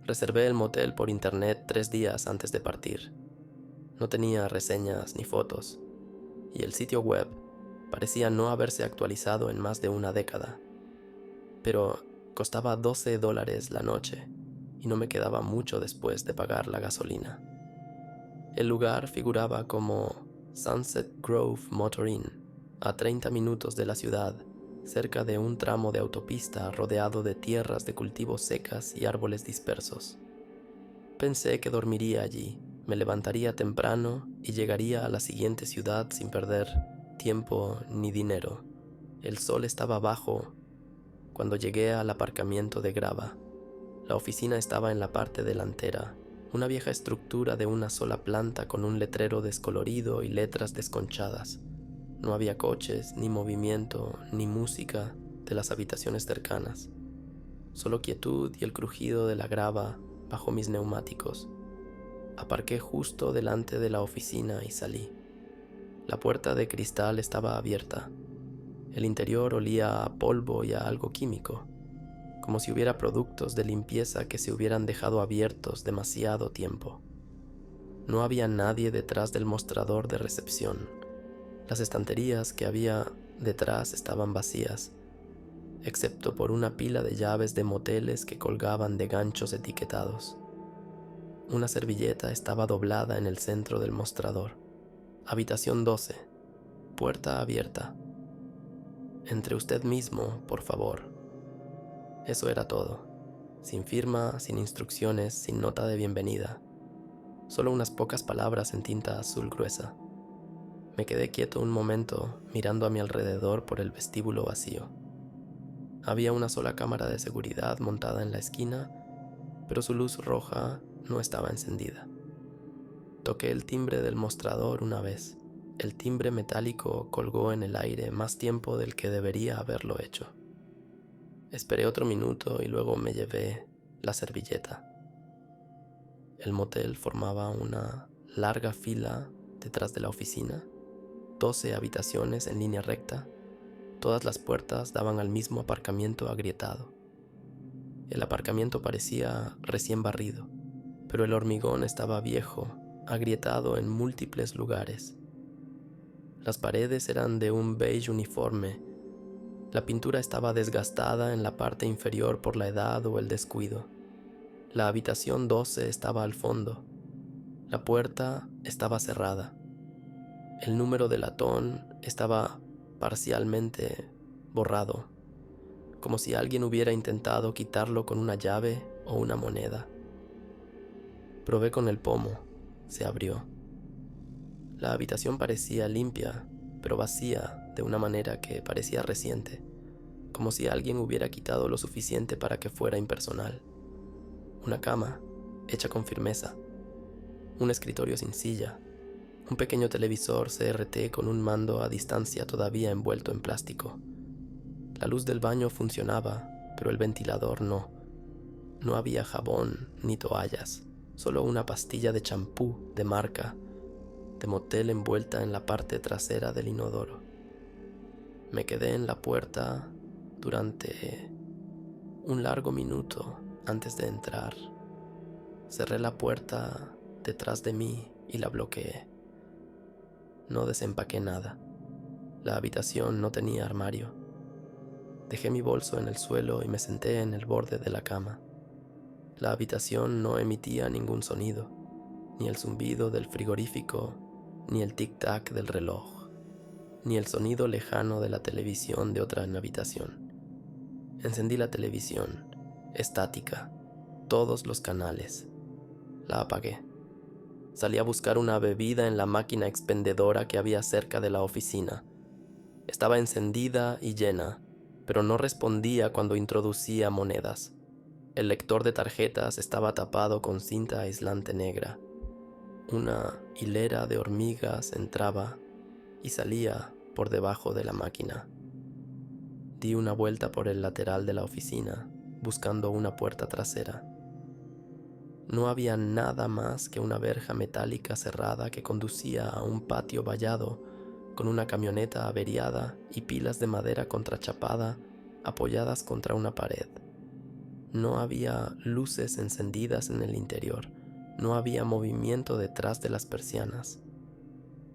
Reservé el motel por internet 3 días antes de partir. No tenía reseñas ni fotos, y el sitio web parecía no haberse actualizado en más de una década. Pero costaba $12 la noche, y no me quedaba mucho después de pagar la gasolina. El lugar figuraba como Sunset Grove Motor Inn, a 30 minutos de la ciudad, cerca de un tramo de autopista rodeado de tierras de cultivos secas y árboles dispersos. Pensé que dormiría allí, me levantaría temprano y llegaría a la siguiente ciudad sin perder tiempo ni dinero. El sol estaba bajo cuando llegué al aparcamiento de grava. La oficina estaba en la parte delantera, una vieja estructura de una sola planta con un letrero descolorido y letras desconchadas. No había coches, ni movimiento, ni música de las habitaciones cercanas. Solo quietud y el crujido de la grava bajo mis neumáticos. Aparqué justo delante de la oficina y salí. La puerta de cristal estaba abierta. El interior olía a polvo y a algo químico, como si hubiera productos de limpieza que se hubieran dejado abiertos demasiado tiempo. No había nadie detrás del mostrador de recepción. Las estanterías que había detrás estaban vacías, excepto por una pila de llaves de moteles que colgaban de ganchos etiquetados. Una servilleta estaba doblada en el centro del mostrador. Habitación 12. Puerta abierta. Entre usted mismo, por favor. Eso era todo. Sin firma, sin instrucciones, sin nota de bienvenida. Solo unas pocas palabras en tinta azul gruesa. Me quedé quieto un momento, mirando a mi alrededor por el vestíbulo vacío. Había una sola cámara de seguridad montada en la esquina, pero su luz roja no estaba encendida. Toqué el timbre del mostrador una vez. El timbre metálico colgó en el aire más tiempo del que debería haberlo hecho. Esperé otro minuto y luego me llevé la servilleta. El motel formaba una larga fila detrás de la oficina, 12 habitaciones en línea recta. Todas las puertas daban al mismo aparcamiento agrietado. El aparcamiento parecía recién barrido, pero el hormigón estaba viejo, agrietado en múltiples lugares. Las paredes eran de un beige uniforme. La pintura estaba desgastada en la parte inferior por la edad o el descuido. La habitación 12 estaba al fondo. La puerta estaba cerrada. El número de latón estaba parcialmente borrado, como si alguien hubiera intentado quitarlo con una llave o una moneda. Probé con el pomo. Se abrió. La habitación parecía limpia, pero vacía de una manera que parecía reciente, como si alguien hubiera quitado lo suficiente para que fuera impersonal. Una cama, hecha con firmeza. Un escritorio sin silla. Un pequeño televisor CRT con un mando a distancia todavía envuelto en plástico. La luz del baño funcionaba, pero el ventilador no. No había jabón ni toallas, solo una pastilla de champú de marca de motel envuelta en la parte trasera del inodoro. Me quedé en la puerta durante un largo minuto antes de entrar. Cerré la puerta detrás de mí y la bloqueé. No desempaqué nada. La habitación no tenía armario. Dejé mi bolso en el suelo y me senté en el borde de la cama. La habitación no emitía ningún sonido, ni el zumbido del frigorífico, ni el tic-tac del reloj, ni el sonido lejano de la televisión de otra habitación. Encendí la televisión, estática, todos los canales. La apagué. Salí a buscar una bebida en la máquina expendedora que había cerca de la oficina. Estaba encendida y llena, pero no respondía cuando introducía monedas. El lector de tarjetas estaba tapado con cinta aislante negra. Una hilera de hormigas entraba y salía por debajo de la máquina. Di una vuelta por el lateral de la oficina, buscando una puerta trasera. No había nada más que una verja metálica cerrada que conducía a un patio vallado con una camioneta averiada y pilas de madera contrachapada apoyadas contra una pared. No había luces encendidas en el interior. No había movimiento detrás de las persianas.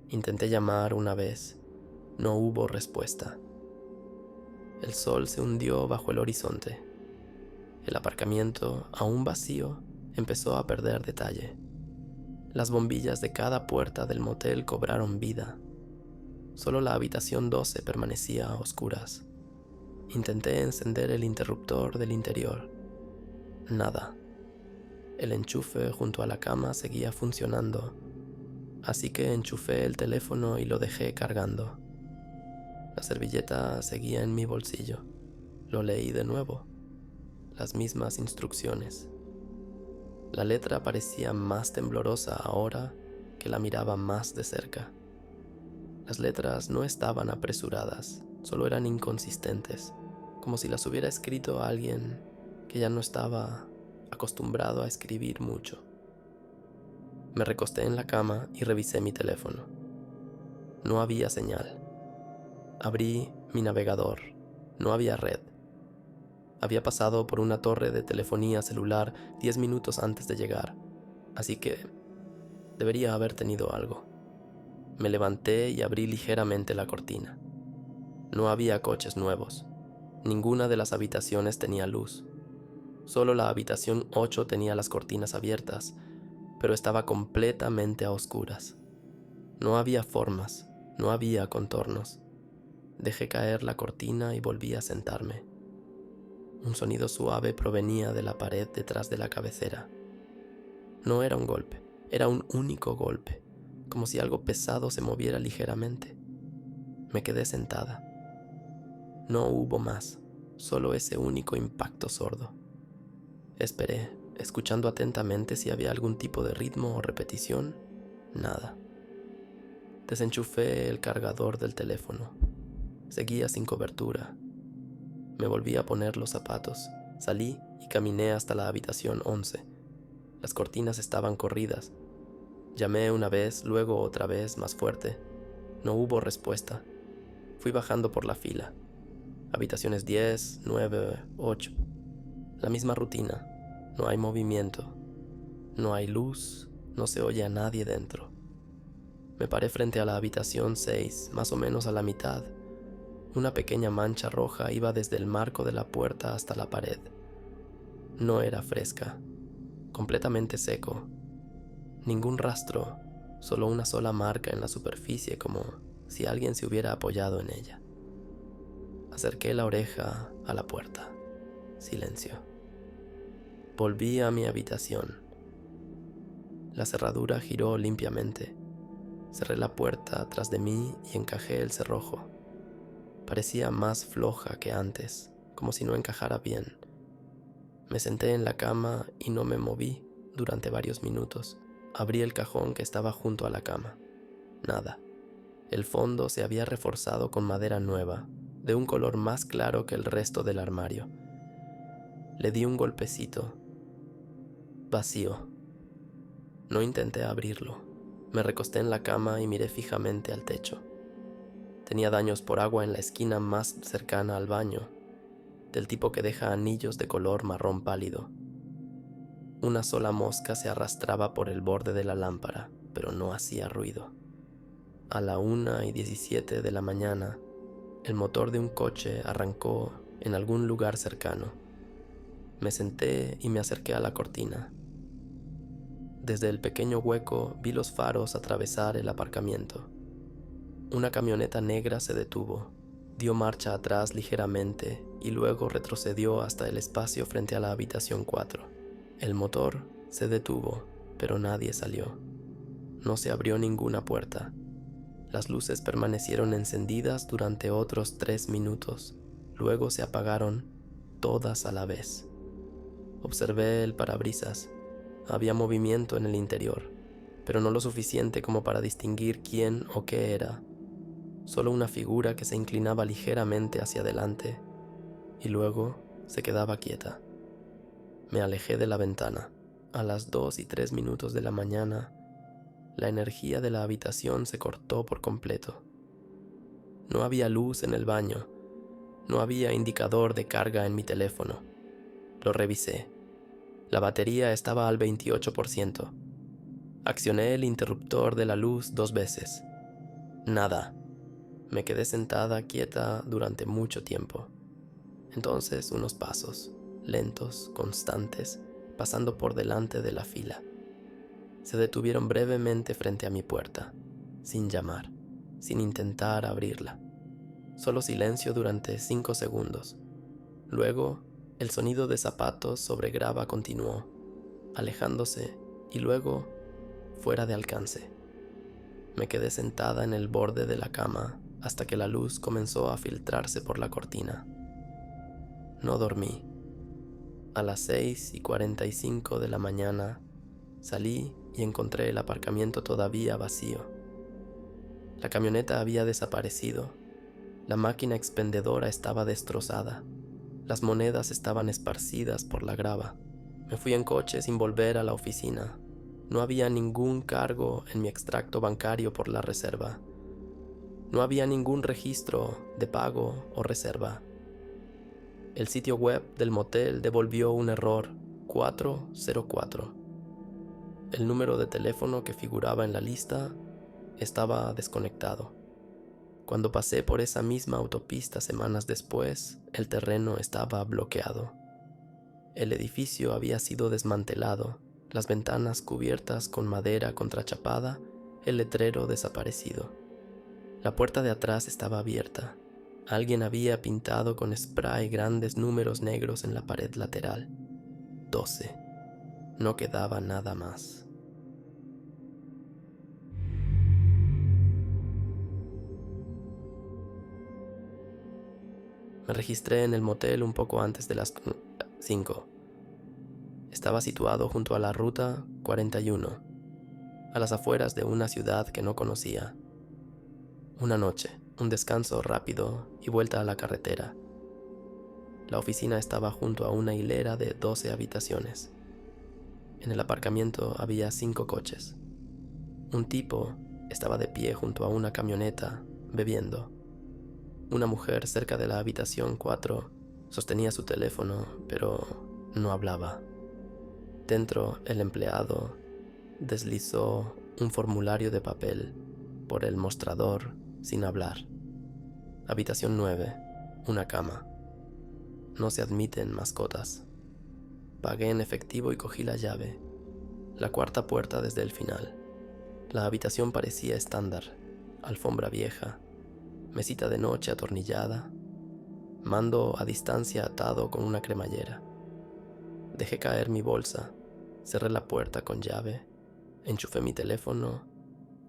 Intenté llamar una vez. No hubo respuesta. El sol se hundió bajo el horizonte. El aparcamiento, aún vacío, empezó a perder detalle. Las bombillas de cada puerta del motel cobraron vida. Solo la habitación 12 permanecía a oscuras. Intenté encender el interruptor del interior. Nada. El enchufe junto a la cama seguía funcionando, así que enchufé el teléfono y lo dejé cargando. La servilleta seguía en mi bolsillo. Lo leí de nuevo. Las mismas instrucciones. La letra parecía más temblorosa ahora que la miraba más de cerca. Las letras no estaban apresuradas, solo eran inconsistentes, como si las hubiera escrito alguien que ya no estaba acostumbrado a escribir mucho. Me recosté en la cama y revisé mi teléfono. No había señal. Abrí mi navegador. No había red. Había pasado por una torre de telefonía celular 10 minutos antes de llegar, así que debería haber tenido algo. Me levanté y abrí ligeramente la cortina. No había coches nuevos. Ninguna de las habitaciones tenía luz. Solo la habitación 8 tenía las cortinas abiertas, pero estaba completamente a oscuras. No había formas, no había contornos. Dejé caer la cortina y volví a sentarme. Un sonido suave provenía de la pared detrás de la cabecera. No era un golpe, era un único golpe, como si algo pesado se moviera ligeramente. Me quedé sentada. No hubo más, solo ese único impacto sordo. Esperé, escuchando atentamente si había algún tipo de ritmo o repetición. Nada. Desenchufé el cargador del teléfono. Seguía sin cobertura. Me volví a poner los zapatos. Salí y caminé hasta la habitación 11. Las cortinas estaban corridas. Llamé una vez, luego otra vez, más fuerte. No hubo respuesta. Fui bajando por la fila. Habitaciones 10, 9, 8. La misma rutina. No hay movimiento. No hay luz. No se oye a nadie dentro. Me paré frente a la habitación 6, más o menos a la mitad. Una pequeña mancha roja iba desde el marco de la puerta hasta la pared. No era fresca. Completamente seco. Ningún rastro, solo una sola marca en la superficie, como si alguien se hubiera apoyado en ella. Acerqué la oreja a la puerta. Silencio. Volví a mi habitación. La cerradura giró limpiamente. Cerré la puerta tras de mí y encajé el cerrojo. Parecía más floja que antes, como si no encajara bien. Me senté en la cama y no me moví durante varios minutos. Abrí el cajón que estaba junto a la cama. Nada. El fondo se había reforzado con madera nueva, de un color más claro que el resto del armario. Le di un golpecito. Vacío. No intenté abrirlo. Me recosté en la cama y miré fijamente al techo. Tenía daños por agua en la esquina más cercana al baño, del tipo que deja anillos de color marrón pálido. Una sola mosca se arrastraba por el borde de la lámpara, pero no hacía ruido. A la 1:17 de la mañana, el motor de un coche arrancó en algún lugar cercano. Me senté y me acerqué a la cortina. Desde el pequeño hueco vi los faros atravesar el aparcamiento. Una camioneta negra se detuvo, dio marcha atrás ligeramente y luego retrocedió hasta el espacio frente a la habitación 4. El motor se detuvo, pero nadie salió. No se abrió ninguna puerta. Las luces permanecieron encendidas durante otros 3 minutos. Luego se apagaron todas a la vez. Observé el parabrisas. Había movimiento en el interior, pero no lo suficiente como para distinguir quién o qué era. Solo una figura que se inclinaba ligeramente hacia adelante y luego se quedaba quieta. Me alejé de la ventana. A las 2:03 de la mañana, la energía de la habitación se cortó por completo. No había luz en el baño. No había indicador de carga en mi teléfono. Lo revisé. La batería estaba al 28%. Accioné el interruptor de la luz 2 veces. Nada. Me quedé sentada quieta durante mucho tiempo. Entonces unos pasos, lentos, constantes, pasando por delante de la fila. Se detuvieron brevemente frente a mi puerta, sin llamar, sin intentar abrirla. Solo silencio durante 5 segundos. Luego, el sonido de zapatos sobre grava continuó, alejándose y luego fuera de alcance. Me quedé sentada en el borde de la cama hasta que la luz comenzó a filtrarse por la cortina. No dormí. A las 6:45 de la mañana salí y encontré el aparcamiento todavía vacío. La camioneta había desaparecido. La máquina expendedora estaba destrozada. Las monedas estaban esparcidas por la grava. Me fui en coche sin volver a la oficina. No había ningún cargo en mi extracto bancario por la reserva. No había ningún registro de pago o reserva. El sitio web del motel devolvió un error 404. El número de teléfono que figuraba en la lista estaba desconectado. Cuando pasé por esa misma autopista semanas después, el terreno estaba bloqueado. El edificio había sido desmantelado, las ventanas cubiertas con madera contrachapada, el letrero desaparecido. La puerta de atrás estaba abierta. Alguien había pintado con spray grandes números negros en la pared lateral. 12. No quedaba nada más. Me registré en el motel un poco antes de las 5. Estaba situado junto a la ruta 41, a las afueras de una ciudad que no conocía. Una noche, un descanso rápido y vuelta a la carretera. La oficina estaba junto a una hilera de 12 habitaciones. En el aparcamiento había 5 coches. Un tipo estaba de pie junto a una camioneta, bebiendo. Una mujer cerca de la habitación 4 sostenía su teléfono, pero no hablaba. Dentro, el empleado deslizó un formulario de papel por el mostrador sin hablar. Habitación 9, una cama. No se admiten mascotas. Pagué en efectivo y cogí la llave. La cuarta puerta desde el final. La habitación parecía estándar. Alfombra vieja, mesita de noche atornillada, mando a distancia atado con una cremallera. Dejé caer mi bolsa, cerré la puerta con llave, enchufé mi teléfono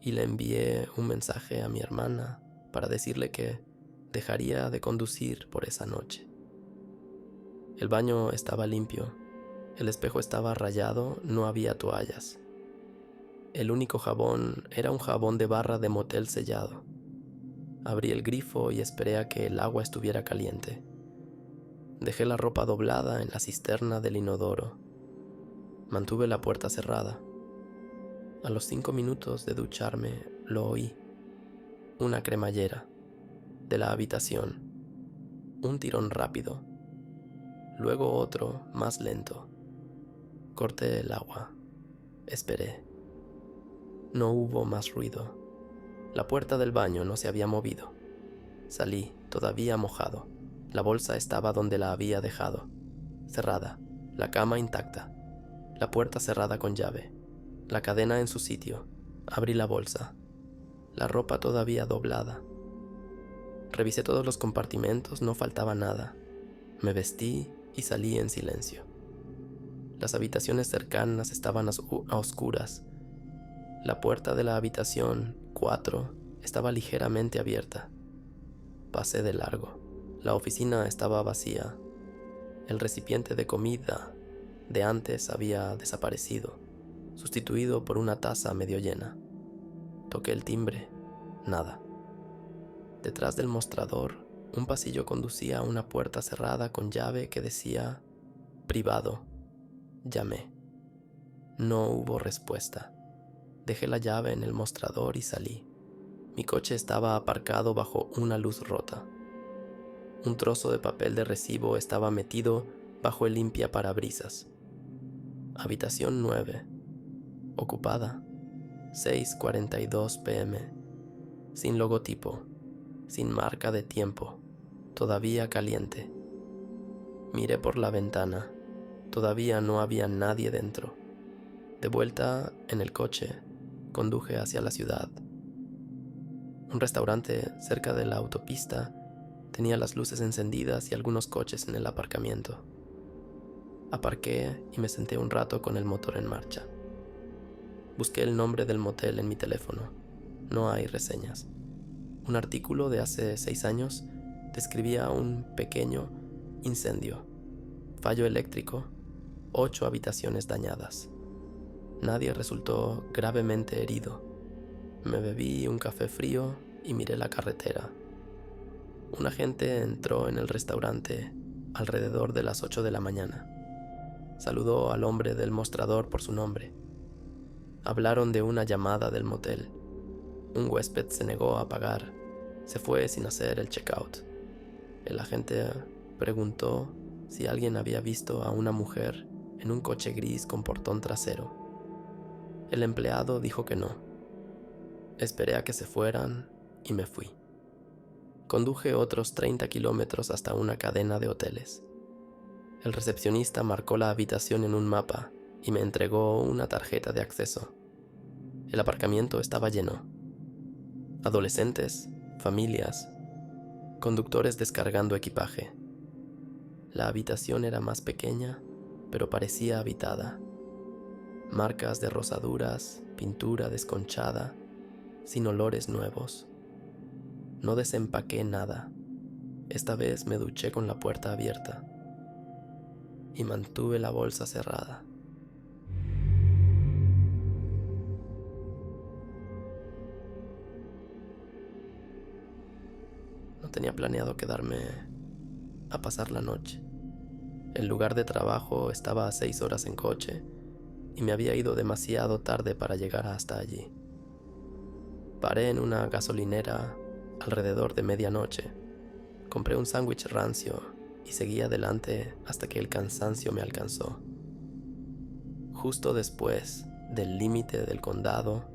y le envié un mensaje a mi hermana para decirle que dejaría de conducir por esa noche. El baño estaba limpio, el espejo estaba rayado, no había toallas. El único jabón era un jabón de barra de motel sellado. Abrí el grifo y esperé a que el agua estuviera caliente. Dejé la ropa doblada en la cisterna del inodoro. Mantuve la puerta cerrada. A los 5 minutos de ducharme, lo oí. Una cremallera. De la habitación. Un tirón rápido. Luego otro, más lento. Corté el agua. Esperé. No hubo más ruido. La puerta del baño no se había movido. Salí, todavía mojado. La bolsa estaba donde la había dejado. Cerrada. La cama intacta. La puerta cerrada con llave. La cadena en su sitio. Abrí la bolsa. La ropa todavía doblada. Revisé todos los compartimentos, no faltaba nada. Me vestí y salí en silencio. Las habitaciones cercanas estaban a oscuras. La puerta de la habitación 4 estaba ligeramente abierta. Pasé de largo. La oficina estaba vacía. El recipiente de comida de antes había desaparecido, sustituido por una taza medio llena. Toqué el timbre. Nada. Detrás del mostrador, un pasillo conducía a una puerta cerrada con llave que decía «Privado». Llamé. No hubo respuesta. Dejé la llave en el mostrador y salí. Mi coche estaba aparcado bajo una luz rota. Un trozo de papel de recibo estaba metido bajo el limpiaparabrisas. Habitación 9. Ocupada. 6:42 p.m. Sin logotipo, sin marca de tiempo, todavía caliente. Miré por la ventana. Todavía no había nadie dentro. De vuelta en el coche, conduje hacia la ciudad. Un restaurante cerca de la autopista tenía las luces encendidas y algunos coches en el aparcamiento. Aparqué y me senté un rato con el motor en marcha. Busqué el nombre del motel en mi teléfono. No hay reseñas. Un artículo de hace 6 años describía un pequeño incendio, fallo eléctrico, 8 habitaciones dañadas. Nadie resultó gravemente herido. Me bebí un café frío y miré la carretera. Un agente entró en el restaurante alrededor de las 8 de la mañana. Saludó al hombre del mostrador por su nombre. Hablaron de una llamada del motel. Un huésped se negó a pagar. Se fue sin hacer el checkout. El agente preguntó si alguien había visto a una mujer en un coche gris con portón trasero. El empleado dijo que no. Esperé a que se fueran y me fui. Conduje otros 30 kilómetros hasta una cadena de hoteles. El recepcionista marcó la habitación en un mapa y me entregó una tarjeta de acceso. El aparcamiento estaba lleno. Adolescentes, familias, conductores descargando equipaje. La habitación era más pequeña, pero parecía habitada. Marcas de rosaduras, pintura desconchada, sin olores nuevos. No desempaqué nada. Esta vez me duché con la puerta abierta y mantuve la bolsa cerrada. No tenía planeado quedarme a pasar la noche. El lugar de trabajo estaba a 6 horas en coche y me había ido demasiado tarde para llegar hasta allí. Paré en una gasolinera alrededor de medianoche. Compré un sándwich rancio y seguí adelante hasta que el cansancio me alcanzó. Justo después del límite del condado,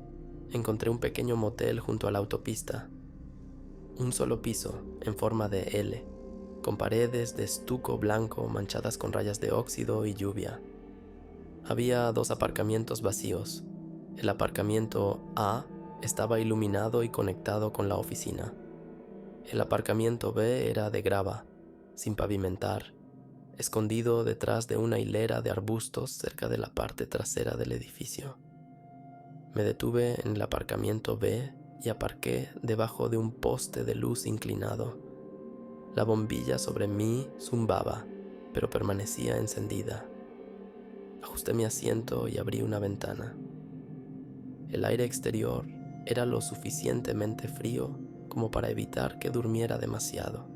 encontré un pequeño motel junto a la autopista. Un solo piso en forma de L, con paredes de estuco blanco manchadas con rayas de óxido y lluvia. Había 2 aparcamientos vacíos. El aparcamiento A estaba iluminado y conectado con la oficina. El aparcamiento B era de grava, sin pavimentar, escondido detrás de una hilera de arbustos cerca de la parte trasera del edificio. Me detuve en el aparcamiento B y aparqué debajo de un poste de luz inclinado. La bombilla sobre mí zumbaba, pero permanecía encendida. Ajusté mi asiento y abrí una ventana. El aire exterior era lo suficientemente frío como para evitar que durmiera demasiado.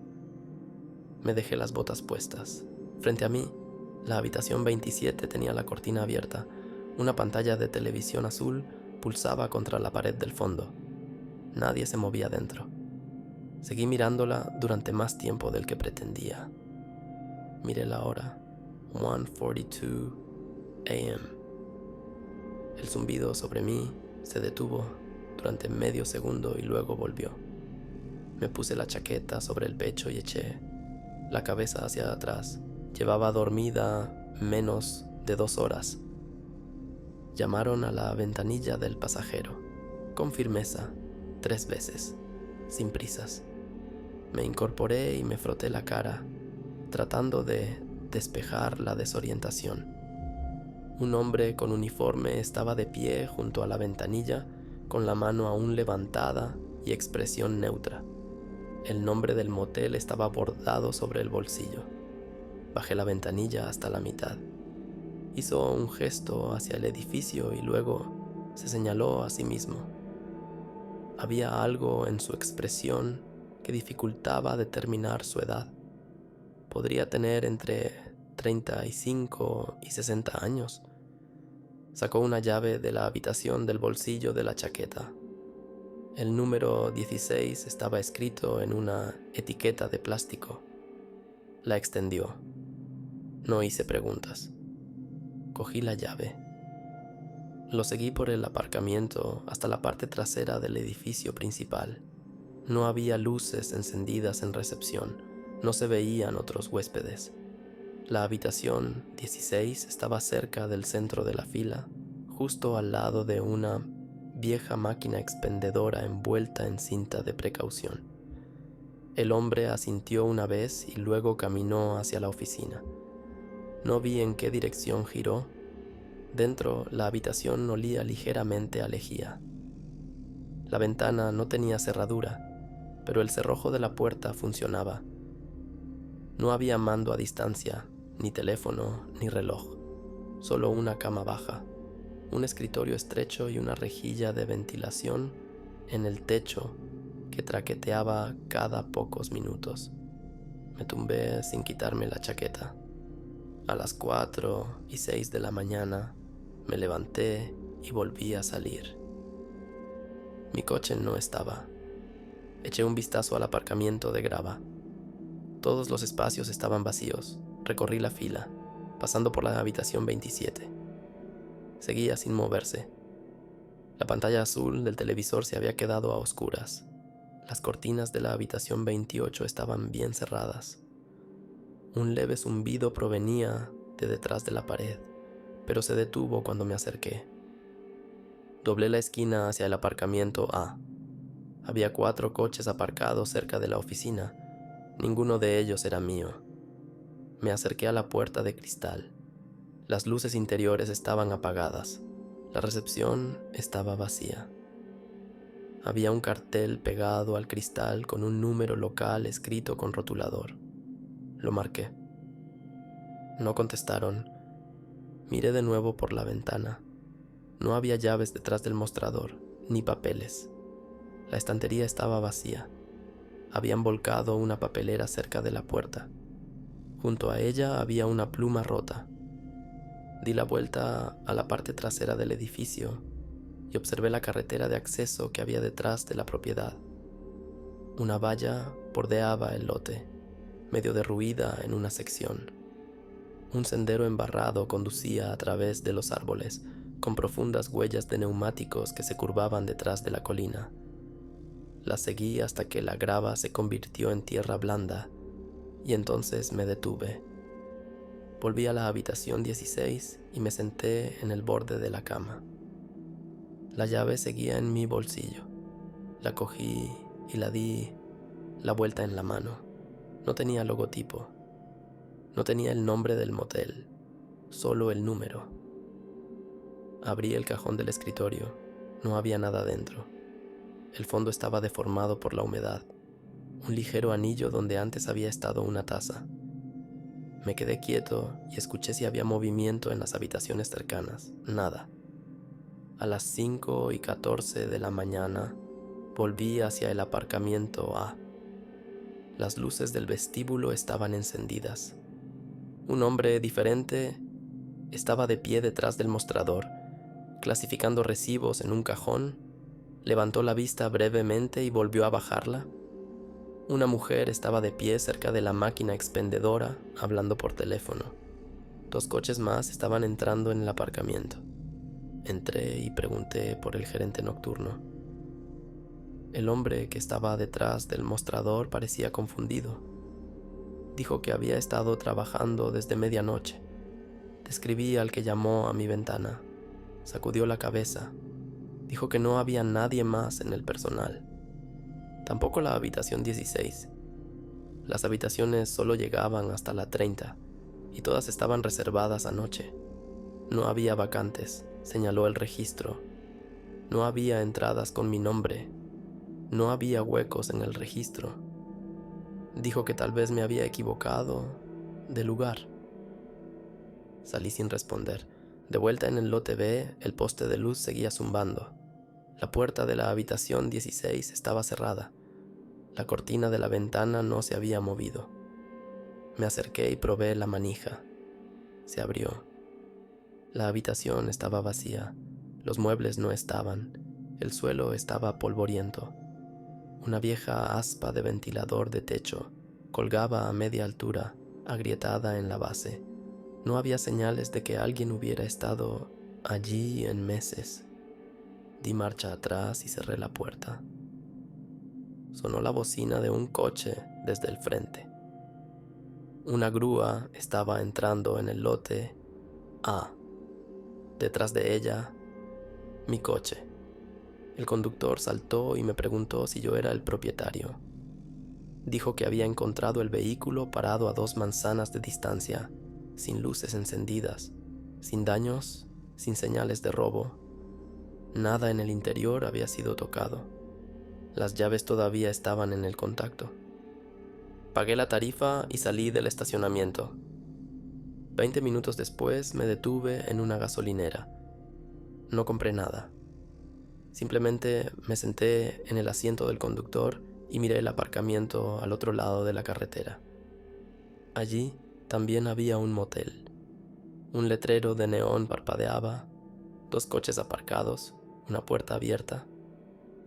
Me dejé las botas puestas. Frente a mí, la habitación 27 tenía la cortina abierta. Una pantalla de televisión azul pulsaba contra la pared del fondo. Nadie se movía dentro. Seguí mirándola durante más tiempo del que pretendía. Miré la hora. 1:42 a.m. El zumbido sobre mí se detuvo durante medio segundo y luego volvió. Me puse la chaqueta sobre el pecho y eché la cabeza hacia atrás. Llevaba dormida menos de 2 horas. Llamaron a la ventanilla del pasajero, con firmeza, 3 veces, sin prisas. Me incorporé y me froté la cara, tratando de despejar la desorientación. Un hombre con uniforme estaba de pie junto a la ventanilla, con la mano aún levantada y expresión neutra. El nombre del motel estaba bordado sobre el bolsillo. Bajé la ventanilla hasta la mitad. Hizo un gesto hacia el edificio y luego se señaló a sí mismo. Había algo en su expresión que dificultaba determinar su edad. Podría tener entre 35 y 60 años. Sacó una llave de la habitación del bolsillo de la chaqueta. El número 16 estaba escrito en una etiqueta de plástico. La extendió. No hice preguntas. Cogí la llave. Lo seguí por el aparcamiento hasta la parte trasera del edificio principal. No había luces encendidas en recepción. No se veían otros huéspedes. La habitación 16 estaba cerca del centro de la fila, justo al lado de una vieja máquina expendedora envuelta en cinta de precaución. El hombre asintió una vez y luego caminó hacia la oficina. No vi en qué dirección giró. Dentro, la habitación olía ligeramente a lejía. La ventana no tenía cerradura, pero el cerrojo de la puerta funcionaba. No había mando a distancia, ni teléfono, ni reloj. Solo una cama baja, un escritorio estrecho y una rejilla de ventilación en el techo que traqueteaba cada pocos minutos. Me tumbé sin quitarme la chaqueta. A las 4:06 de la mañana me levanté y volví a salir. Mi coche no estaba. Eché un vistazo al aparcamiento de grava. Todos los espacios estaban vacíos. Recorrí la fila, pasando por la habitación 27. Seguía sin moverse. La pantalla azul del televisor se había quedado a oscuras. Las cortinas de la habitación 28 estaban bien cerradas. Un leve zumbido provenía de detrás de la pared, pero se detuvo cuando me acerqué. Doblé la esquina hacia el aparcamiento A. Había 4 coches aparcados cerca de la oficina. Ninguno de ellos era mío. Me acerqué a la puerta de cristal. Las luces interiores estaban apagadas. La recepción estaba vacía. Había un cartel pegado al cristal con un número local escrito con rotulador. Lo marqué. No contestaron. Miré de nuevo por la ventana. No había llaves detrás del mostrador, ni papeles. La estantería estaba vacía. Habían volcado una papelera cerca de la puerta. Junto a ella había una pluma rota. Di la vuelta a la parte trasera del edificio y observé la carretera de acceso que había detrás de la propiedad. Una valla bordeaba el lote, medio derruida en una sección. Un sendero embarrado conducía a través de los árboles, con profundas huellas de neumáticos que se curvaban detrás de la colina. La seguí hasta que la grava se convirtió en tierra blanda, y entonces me detuve. Volví a la habitación 16 y me senté en el borde de la cama. La llave seguía en mi bolsillo. La cogí y la di la vuelta en la mano. No tenía logotipo. No tenía el nombre del motel, solo el número. Abrí el cajón del escritorio. No había nada dentro. El fondo estaba deformado por la humedad. Un ligero anillo donde antes había estado una taza. Me quedé quieto y escuché si había movimiento en las habitaciones cercanas. Nada. A las 5:14 de la mañana volví hacia el aparcamiento A. Las luces del vestíbulo estaban encendidas. Un hombre diferente estaba de pie detrás del mostrador, clasificando recibos en un cajón. Levantó la vista brevemente y volvió a bajarla. Una mujer estaba de pie cerca de la máquina expendedora, hablando por teléfono. 2 coches más estaban entrando en el aparcamiento. Entré y pregunté por el gerente nocturno. El hombre que estaba detrás del mostrador parecía confundido. Dijo que había estado trabajando desde medianoche. Describí al que llamó a mi ventana. Sacudió la cabeza. Dijo que no había nadie más en el personal. Tampoco la habitación 16. Las habitaciones solo llegaban hasta la 30 y todas estaban reservadas anoche. No había vacantes, señaló el registro. No había entradas con mi nombre. No había huecos en el registro. Dijo que tal vez me había equivocado de lugar. Salí sin responder. De vuelta en el lote B, el poste de luz seguía zumbando. La puerta de la habitación 16 estaba cerrada. La cortina de la ventana no se había movido. Me acerqué y probé la manija. Se abrió. La habitación estaba vacía. Los muebles no estaban. El suelo estaba polvoriento. Una vieja aspa de ventilador de techo colgaba a media altura, agrietada en la base. No había señales de que alguien hubiera estado allí en meses. Di marcha atrás y cerré la puerta. Sonó la bocina de un coche desde el frente. Una grúa estaba entrando en el lote A. Detrás de ella, mi coche. El conductor saltó y me preguntó si yo era el propietario. Dijo que había encontrado el vehículo parado a 2 manzanas de distancia, sin luces encendidas, sin daños, sin señales de robo. Nada en el interior había sido tocado. Las llaves todavía estaban en el contacto. Pagué la tarifa y salí del estacionamiento. 20 minutos después me detuve en una gasolinera. No compré nada. Simplemente me senté en el asiento del conductor y miré el aparcamiento al otro lado de la carretera. Allí también había un motel. Un letrero de neón parpadeaba, 2 coches aparcados, una puerta abierta.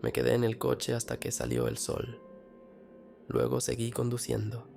Me quedé en el coche hasta que salió el sol. Luego seguí conduciendo.